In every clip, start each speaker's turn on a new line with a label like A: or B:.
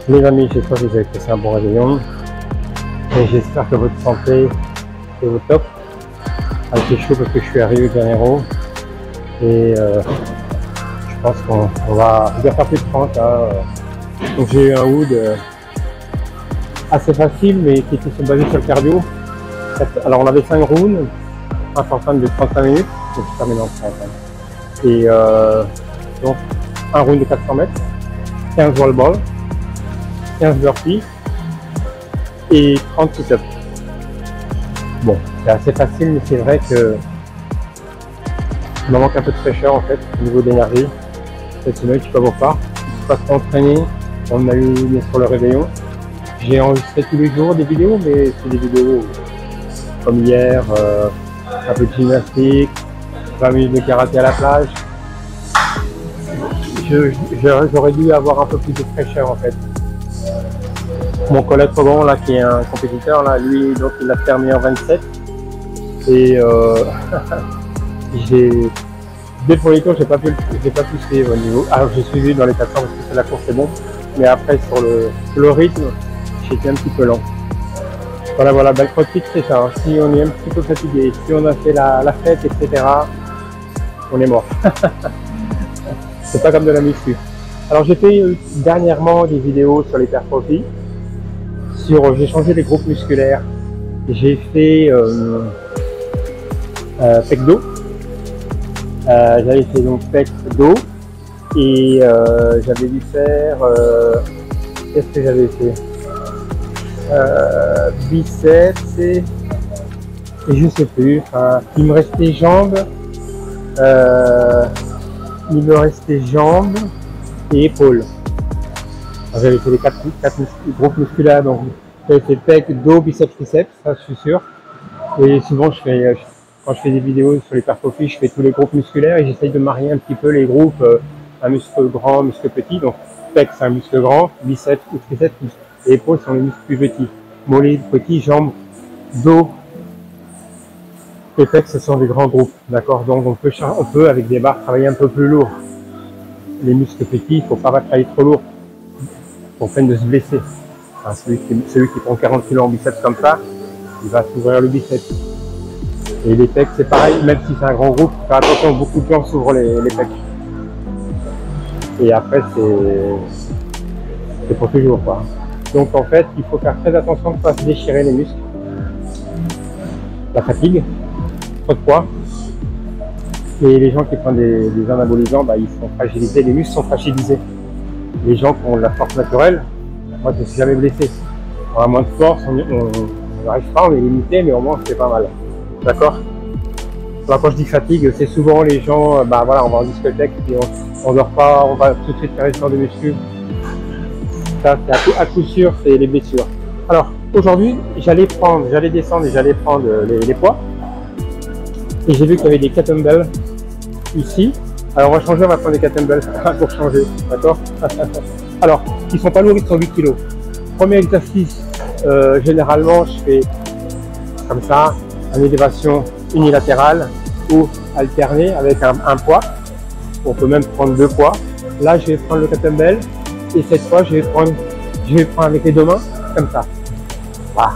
A: Les amis, j'espère que vous avez passé un bon réveillon et j'espère que votre santé est au top. Ah, c'est chaud parce que je suis à Rio de Janeiro et je pense qu'on va faire plus de 30 là. Donc j'ai eu un wood assez facile mais qui était basé sur le cardio. Alors on avait 5 rounds, un forfait de 35 minutes, donc je termine en 30. Et donc un round de 400 mètres, 15 wall ball, 15 burpees et 30 sit-ups. Bon, c'est assez facile, mais c'est vrai que il me manque un peu de fraîcheur en fait au niveau d'énergie. Cette semaine, je sais pas pourquoi. Je suis pas trop entraîné. On a eu bien sûr le réveillon. J'ai enregistré tous les jours des vidéos, mais c'est des vidéos comme hier, un peu de gymnastique, 20 minutes de karaté à la plage. J'aurais dû avoir un peu plus de fraîcheur en fait. Mon collègue Rogan là, qui est un compétiteur, là, lui donc il a terminé en 27 et dès le premier tour j'ai pas pu suivre au niveau. Alors j'ai suivi dans les 400 parce que c'est la course, c'est bon, mais après sur le rythme j'étais un petit peu lent. Voilà, le crossfit c'est ça, hein. Si on est un petit peu fatigué, si on a fait la fête, etc., on est mort. C'est pas comme de la muscu. Alors j'ai fait dernièrement des vidéos sur l'hypertrophie. J'ai changé les groupes musculaires. J'ai fait pec dos. J'avais fait donc pec dos et j'avais dû faire qu'est-ce que j'avais fait, biceps et je sais plus. Enfin, il me restait jambes. Il me restait jambes et épaules. J'avais fait les 4 groupes musculaires, donc j'avais fait pec, dos, biceps, triceps, ça je suis sûr. Et souvent quand je fais des vidéos sur l'hypertrophie, je fais tous les groupes musculaires et j'essaye de marier un petit peu les groupes, un muscle grand, muscle petit. Donc pec c'est un muscle grand, biceps ou triceps, et épaules sont les muscles plus petits. Mollets petits, jambes, dos et pec ce sont des grands groupes, d'accord. Donc on peut avec des barres travailler un peu plus lourd. Les muscles petits, il ne faut pas travailler trop lourd pour peine de se blesser. Enfin, celui qui prend 40 kg en biceps comme ça, il va s'ouvrir le biceps. Et les pecs c'est pareil, même si c'est un grand groupe, faire attention, beaucoup de gens s'ouvrent les pecs. Et après c'est pour toujours quoi. Donc en fait, il faut faire très attention de ne pas se déchirer les muscles. La fatigue, trop de poids. Et les gens qui prennent des anabolisants, ils sont fragilisés, les muscles sont fragilisés. Les gens qui ont de la force naturelle, moi je ne me suis jamais blessé. On a moins de force, on n'arrive pas, on est limité, mais au moins c'est pas mal. D'accord. Alors quand je dis fatigue, c'est souvent les gens, on va en discothèque, puis on dort pas, on va tout de suite faire une sorte de muscu. Ça, c'est à coup sûr, c'est les blessures. Alors aujourd'hui, j'allais descendre et j'allais prendre les poids. Et j'ai vu qu'il y avait des kettlebells ici. Alors on va changer, on va prendre des kettlebells pour changer, d'accord. Alors, ils sont pas lourds, ils sont 8 kg. Premier exercice, généralement je fais comme ça, en élévation unilatérale ou alternée avec un poids. On peut même prendre 2 poids. Là je vais prendre le kettlebell et cette fois je vais prendre avec les 2 mains, comme ça. Voilà.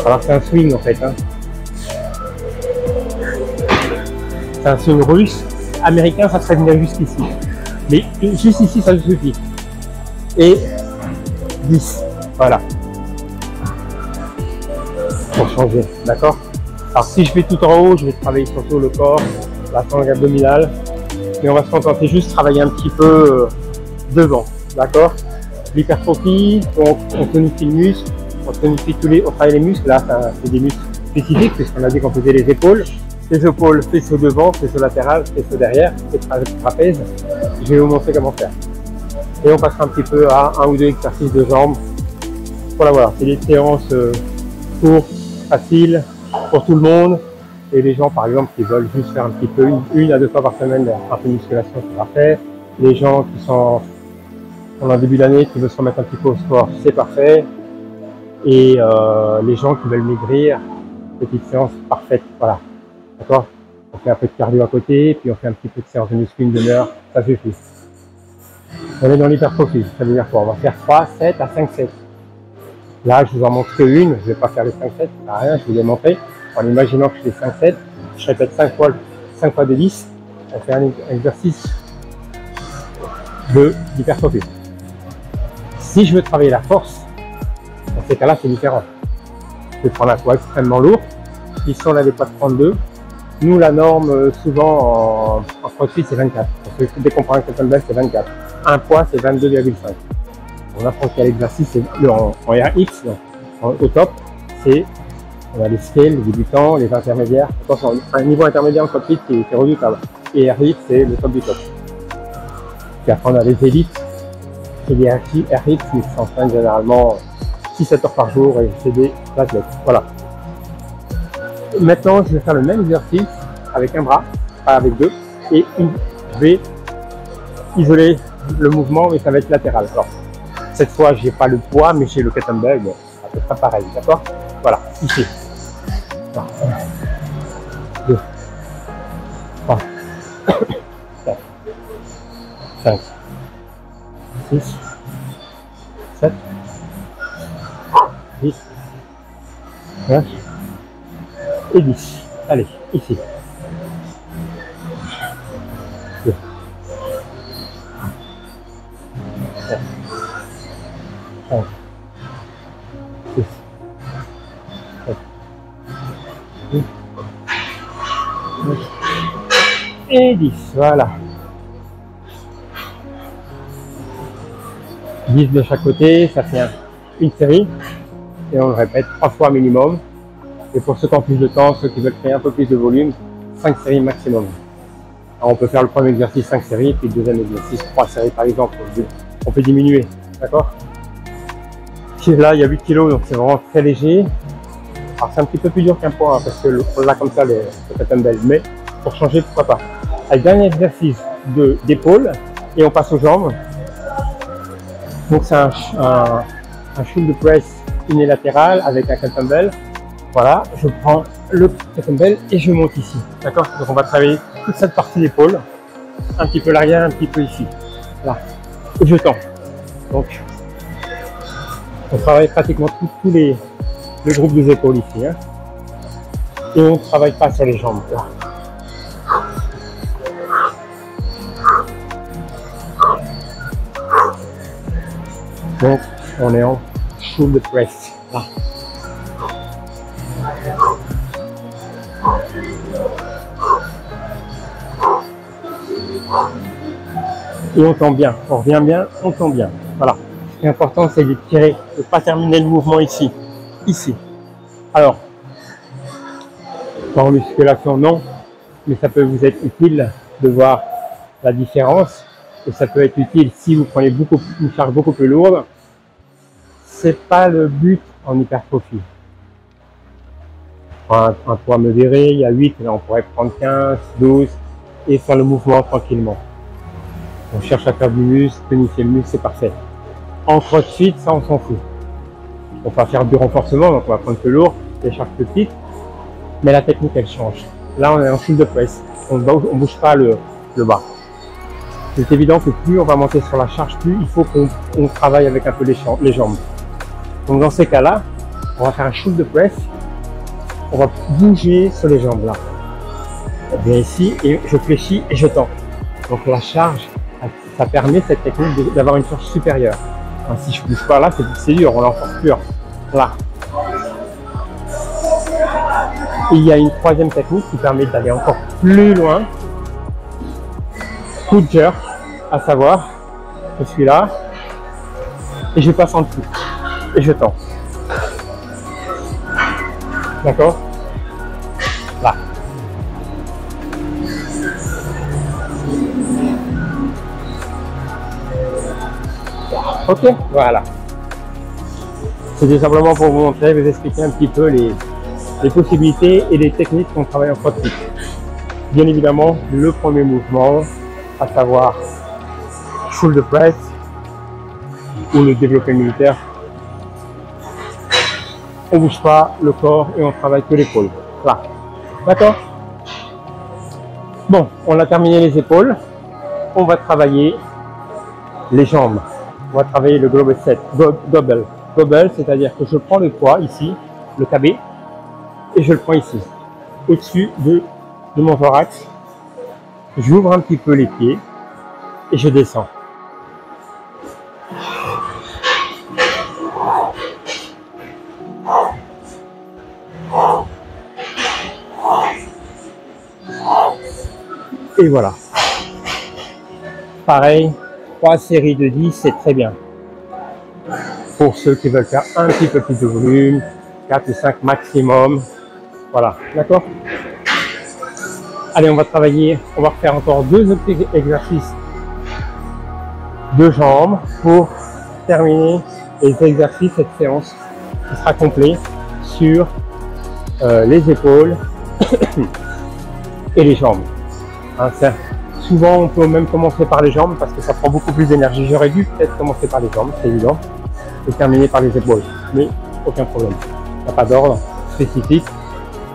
A: Alors c'est un swing en fait, hein. C'est un swing russe. Américain, ça serait venir jusqu'ici. Mais juste ici, ça suffit. Et 10. Voilà. Pour changer, d'accord. Alors si je vais tout en haut, je vais travailler surtout le corps, la sangle abdominale. Mais on va se contenter juste de travailler un petit peu devant, d'accord. L'hypertrophie, donc on tonifie le muscle, on travaille les muscles. Là, c'est des muscles spécifiques, puisqu'on a dit qu'on faisait les épaules. Les épaules, faisceau devant, faisceau latéral, faisceau derrière, trapèze. Je vais vous montrer comment faire. Et on passera un petit peu à 1 ou 2 exercices de jambes. Voilà, c'est des séances courtes, faciles, pour tout le monde. Et les gens, par exemple, qui veulent juste faire un petit peu, 1 à 2 fois par semaine, un peu de musculation, c'est parfait. Les gens qui sont en début d'année, qui veulent se remettre un petit peu au sport, c'est parfait. Et les gens qui veulent maigrir, petite séance parfaite, voilà. D'accord. fait un peu de cardio à côté, puis on fait un petit peu de séance de muscu, une demi-heure, ça suffit. On est dans l'hypertrophie, ça veut dire quoi? On va faire 3 sets à 5 sets. Là, je vous en montre qu'une, je ne vais pas faire les 5 sets, ça n'a rien, je vous ai montré. En imaginant que je fais 5 sets, je répète 5 fois de 10, on fait un exercice d'hypertrophie. Si je veux travailler la force, dans ces cas-là, c'est différent. Je vais prendre un poids extrêmement lourd. Ici, on a des poids de 32. Nous, la norme, souvent, en CrossFit, c'est 24. Parce que dès qu'on prend un kettlebell, c'est 24. Un poids, c'est 22,5. On apprend qu'à l'exercice, en RX, au top, on a les scales, les débutants, les intermédiaires. Attention, un niveau intermédiaire en CrossFit qui est redoutable. Et RX, c'est le top du top. Puis après, on a les élites. C'est des RX qui s'entraînent généralement 6-7 heures par jour et c'est des athlètes. Voilà. Maintenant, je vais faire le même exercice avec un bras, pas avec deux, et je vais isoler le mouvement, mais ça va être latéral. Alors, cette fois, j'ai pas le poids, mais j'ai le kettlebell, bon, à peu près pareil, d'accord? Voilà, ici. 1, 2, 3, 4, 5, 6, 7, 10, 9 et 10. Allez, ici. 2, 4, 5, 6, 7, 8, 9 et 10. Voilà. 10 de chaque côté, ça fait une série. Et on le répète 3 fois minimum. Et pour ceux qui ont plus de temps, ceux qui veulent créer un peu plus de volume, 5 séries maximum. Alors on peut faire le premier exercice 5 séries, puis le deuxième exercice 3 séries par exemple. On peut diminuer, d'accord? Là, il y a 8 kg, donc c'est vraiment très léger. Alors c'est un petit peu plus dur qu'un poids, hein, parce que là comme ça, le kettlebell. Mais pour changer, pourquoi pas. Allez, dernier exercice d'épaule, et on passe aux jambes. Donc c'est un shoulder press unilatéral avec un kettlebell. Voilà, je prends le kettlebell et je monte ici. D'accord? Donc on va travailler toute cette partie d'épaule, un petit peu l'arrière, un petit peu ici. Là. Et je tends. Donc on travaille pratiquement tous les groupes des épaules ici. Hein. Et on ne travaille pas sur les jambes. Là. Donc on est en shoulder press. Là. Et on tend bien, on revient bien, on tend bien. Voilà. Ce qui est important, c'est de tirer, de ne pas terminer le mouvement ici. Ici. Alors, en musculation, non, mais ça peut vous être utile de voir la différence. Et ça peut être utile si vous prenez une charge beaucoup plus lourde. C'est pas le but en hypertrophie. Un poids modéré, il y a 8, là on pourrait prendre 15, 12 et faire le mouvement tranquillement. On cherche à faire du muscle, tonifier le muscle, c'est parfait. En CrossFit, ça on s'en fout. On va faire du renforcement, donc on va prendre plus lourd, des charges plus petites, mais la technique elle change. Là on est en shoulder press, on ne bouge pas le bas. C'est évident que plus on va monter sur la charge, plus il faut qu'on travaille avec un peu les jambes. Donc dans ces cas-là, on va faire un shoulder press. On va bouger sur les jambes là. Bien ici, et je fléchis et je tends. Donc la charge, ça permet cette technique d'avoir une charge supérieure. Enfin, si je ne bouge pas là, c'est dur, on l'enforce plus. Là. Et il y a une troisième technique qui permet d'aller encore plus loin. Coup de jerk, à savoir, je suis là et je passe en dessous et je tends. D'accord? Là. Ok, voilà. C'était simplement pour vous montrer, vous expliquer un petit peu les possibilités et les techniques qu'on travaille en CrossFit. Bien évidemment, le premier mouvement, à savoir shoulder press ou le développé militaire. On ne bouge pas le corps et on travaille que l'épaule. Là. D'accord? Bon, on a terminé les épaules. On va travailler les jambes. On va travailler le global set, double. Double, c'est-à-dire que je prends le poids ici, le KB, et je le prends ici, au-dessus de mon thorax. J'ouvre un petit peu les pieds et je descends. Et voilà. Pareil, 3 séries de 10, c'est très bien. Pour ceux qui veulent faire un petit peu plus de volume, 4 ou 5 maximum. Voilà, d'accord? Allez, on va travailler, on va refaire encore 2 autres exercices de jambes pour terminer les exercices, cette séance qui sera complète sur les épaules et les jambes. Hein, souvent, on peut même commencer par les jambes parce que ça prend beaucoup plus d'énergie. J'aurais dû peut-être commencer par les jambes, c'est évident, et terminer par les épaules, mais aucun problème. Il n'y a pas d'ordre spécifique,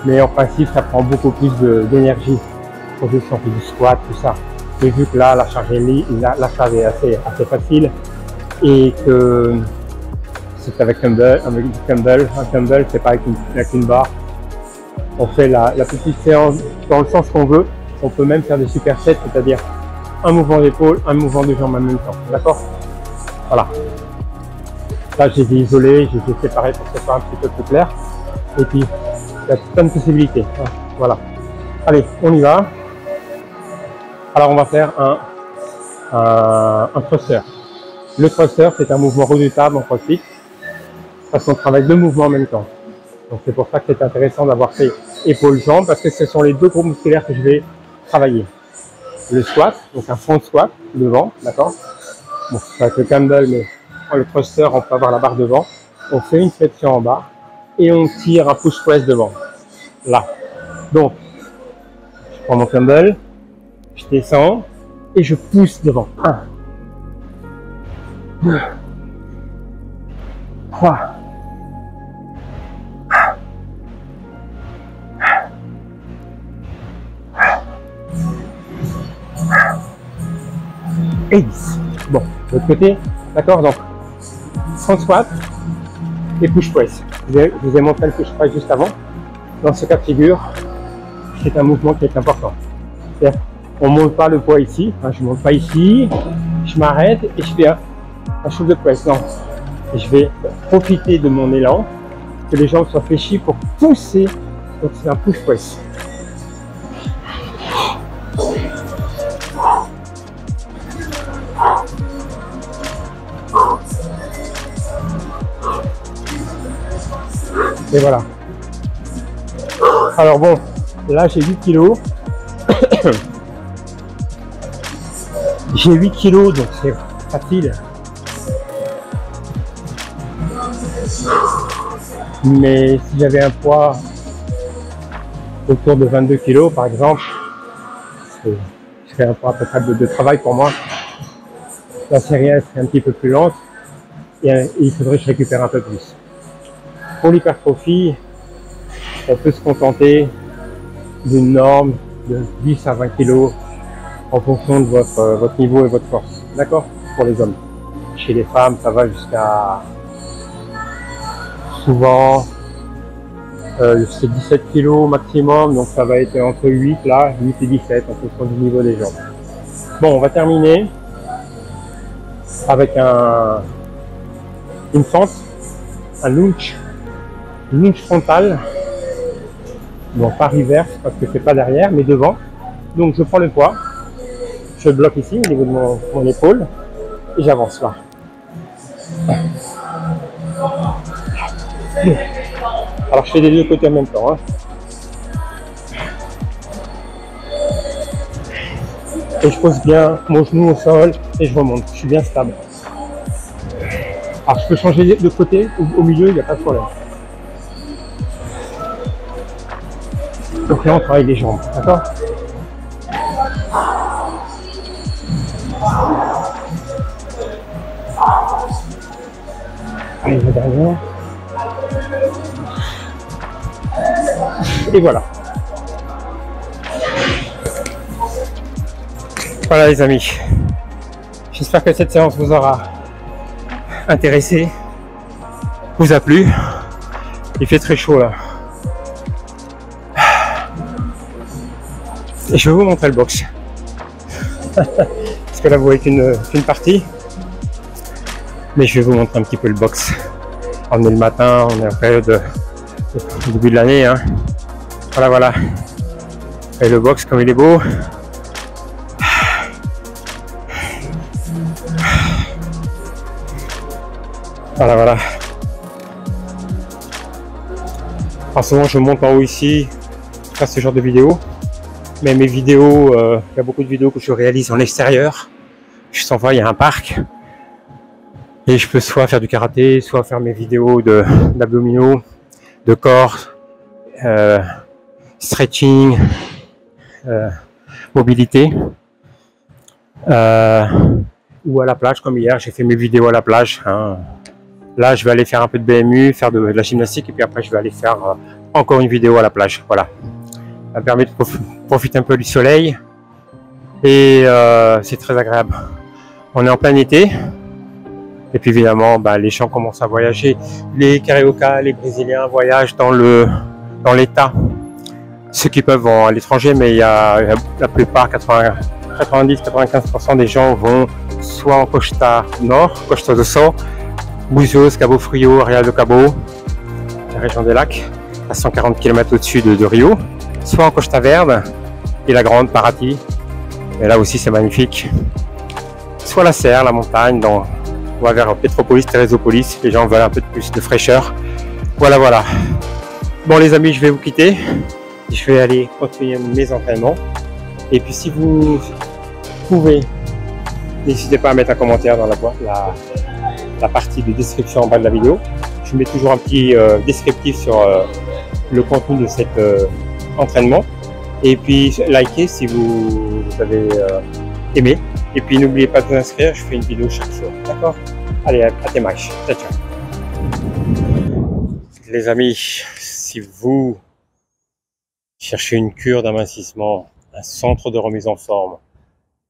A: mais en principe, ça prend beaucoup plus d'énergie. Position du squat, tout ça. Mais vu que là, la charge est assez facile et que c'est avec du dumbbell. Un dumbbell, c'est pas avec une barre. On fait la petite séance dans le sens qu'on veut. On peut même faire des supersets, c'est-à-dire un mouvement d'épaule, un mouvement de jambe en même temps. D'accord? Voilà. Là, je les ai isolés, je les ai séparés pour que ce soit un petit peu plus clair. Et puis, il y a plein de possibilités. Voilà. Allez, on y va. Alors, on va faire un thruster. Le thruster, c'est un mouvement redoutable en CrossFit parce qu'on travaille 2 mouvements en même temps. Donc, c'est pour ça que c'est intéressant d'avoir fait épaules-jambes parce que ce sont les 2 groupes musculaires que je vais travailler. Le squat, donc un front squat devant, d'accord? Bon, ça va être le Campbell, mais le thruster, on peut avoir la barre devant. On fait une flexion en bas et on tire un push press devant. Là. Donc, je prends mon Campbell, je descends et je pousse devant. 1, 2, 3, et 10. Bon, de l'autre côté, d'accord? Donc, front squat et push press. Je vous ai montré le push press juste avant. Dans ce cas de figure, c'est un mouvement qui est important. On ne monte pas le poids ici, hein, je ne monte pas ici, je m'arrête et je fais un shoulder press. Non, et je vais profiter de mon élan, que les jambes soient fléchies pour pousser. Donc c'est un push press. Et voilà. Alors bon, là j'ai 8 kilos. J'ai 8 kilos, donc c'est facile. Mais si j'avais un poids autour de 22 kilos, par exemple, ce serait un poids à peu près de travail pour moi. La série serait un petit peu plus lente et il faudrait que je récupère un peu plus. Pour l'hypertrophie, on peut se contenter d'une norme de 10 à 20 kg en fonction de votre niveau et votre force. D'accord? Pour les hommes. Chez les femmes, ça va jusqu'à souvent c'est 17 kg maximum, donc ça va être entre 8 là, 8 et 17 en fonction du niveau des jambes. Bon, on va terminer avec une fente, un lunge frontal. Bon, pas reverse parce que c'est pas derrière, mais devant. Donc je prends le poids, je le bloque ici au niveau de mon épaule et j'avance là. Alors je fais des 2 côtés en même temps. Hein. Et je pose bien mon genou au sol et je remonte. Je suis bien stable. Alors je peux changer de côté au milieu, il n'y a pas de problème. Donc là on travaille les jambes, d'accord? Allez, la dernière. Et voilà. Voilà les amis, j'espère que cette séance vous aura intéressé, vous a plu. Il fait très chaud là. Et je vais vous montrer le box. Parce que là vous voyez qu'une partie. Mais je vais vous montrer un petit peu le box. On est le matin, on est en période début de l'année. Hein. Voilà, voilà. Et le box comme il est beau. Voilà, voilà. En ce moment je monte en haut ici, faire ce genre de vidéos. Mais mes vidéos, il y a beaucoup de vidéos que je réalise en extérieur. Juste en bas, il y a un parc. Et je peux soit faire du karaté, soit faire mes vidéos d'abdominaux, de corps, stretching, mobilité. Ou à la plage, comme hier, j'ai fait mes vidéos à la plage. Hein. Là, je vais aller faire un peu de BMU, faire de la gymnastique, et puis après, je vais aller faire encore une vidéo à la plage. Voilà. Ça me permet de profiter un peu du soleil. Et c'est très agréable. On est en plein été. Et puis évidemment, bah, les gens commencent à voyager. Les Cariocas, les Brésiliens voyagent dans l'État. Ceux qui peuvent vont à l'étranger, mais il y a la plupart, 90-95% des gens vont soit en Costa Nord, Costa do Sol, Búzios, Cabo Frio, Arraial do Cabo, la région des lacs, à 140 km au-dessus de Rio, soit en Costa Verde, et la Grande Paraty, et là aussi c'est magnifique, soit la serre, la montagne, on va vers Petropolis, Teresopolis, les gens veulent un peu de plus de fraîcheur. Voilà, voilà. Bon les amis, je vais vous quitter, je vais aller continuer mes entraînements, et puis si vous pouvez, n'hésitez pas à mettre un commentaire dans la partie de description en bas de la vidéo. Je mets toujours un petit descriptif sur le contenu de cet entraînement. Et puis likez si vous avez aimé. Et puis n'oubliez pas de vous inscrire, je fais une vidéo chaque jour. D'accord? Allez, à tes matchs. Ciao, ciao. Les amis, si vous cherchez une cure d'amincissement, un centre de remise en forme,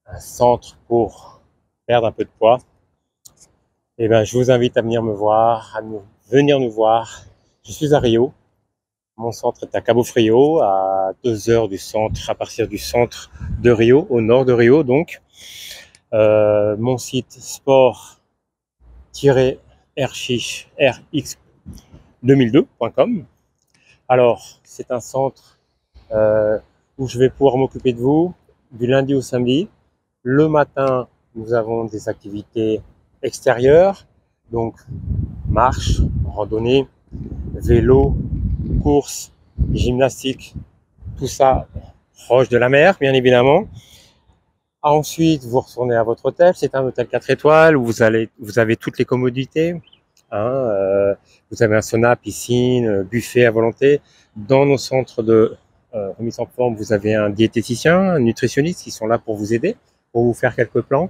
A: un centre pour perdre un peu de poids, et ben, je vous invite à venir me voir, venir nous voir. Je suis à Rio. Mon centre est à Cabo Frio, à 2 heures du centre, à partir du centre de Rio, au nord de Rio donc. Mon site sport-rx2002.com. Alors, c'est un centre où je vais pouvoir m'occuper de vous du lundi au samedi. Le matin, nous avons des activités extérieures, donc marche, randonnée, vélo, course, gymnastique, tout ça proche de la mer, bien évidemment. Ensuite, vous retournez à votre hôtel. C'est un hôtel 4 étoiles où vous avez toutes les commodités. Hein, vous avez un sauna, piscine, buffet à volonté. Dans nos centres de remise en forme, vous avez un diététicien, un nutritionniste qui sont là pour vous aider, pour vous faire quelques plans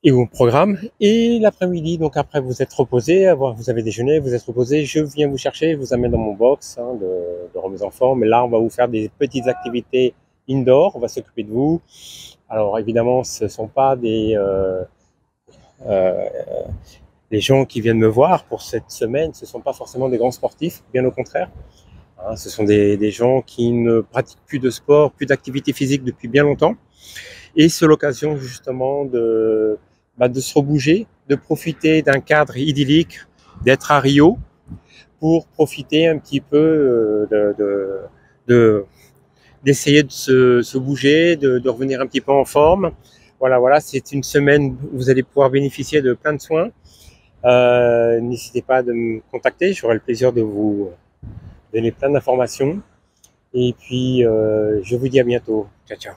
A: et vos programmes. Et l'après-midi, donc après vous êtes reposé, vous avez déjeuné, vous êtes reposé, je viens vous chercher, je vous amène dans mon box de remise en forme. Et là, on va vous faire des petites activités indoor, on va s'occuper de vous. Alors évidemment, ce ne sont pas les gens qui viennent me voir pour cette semaine, ce ne sont pas forcément des grands sportifs, bien au contraire. Hein, ce sont des gens qui ne pratiquent plus de sport, plus d'activité physique depuis bien longtemps. Et c'est l'occasion justement de se rebouger, de profiter d'un cadre idyllique, d'être à Rio, pour profiter un petit peu d'essayer de se bouger, de revenir un petit peu en forme. Voilà, voilà, c'est une semaine où vous allez pouvoir bénéficier de plein de soins. N'hésitez pas à me contacter, j'aurai le plaisir de vous donner plein d'informations. Et puis, je vous dis à bientôt. Ciao, ciao.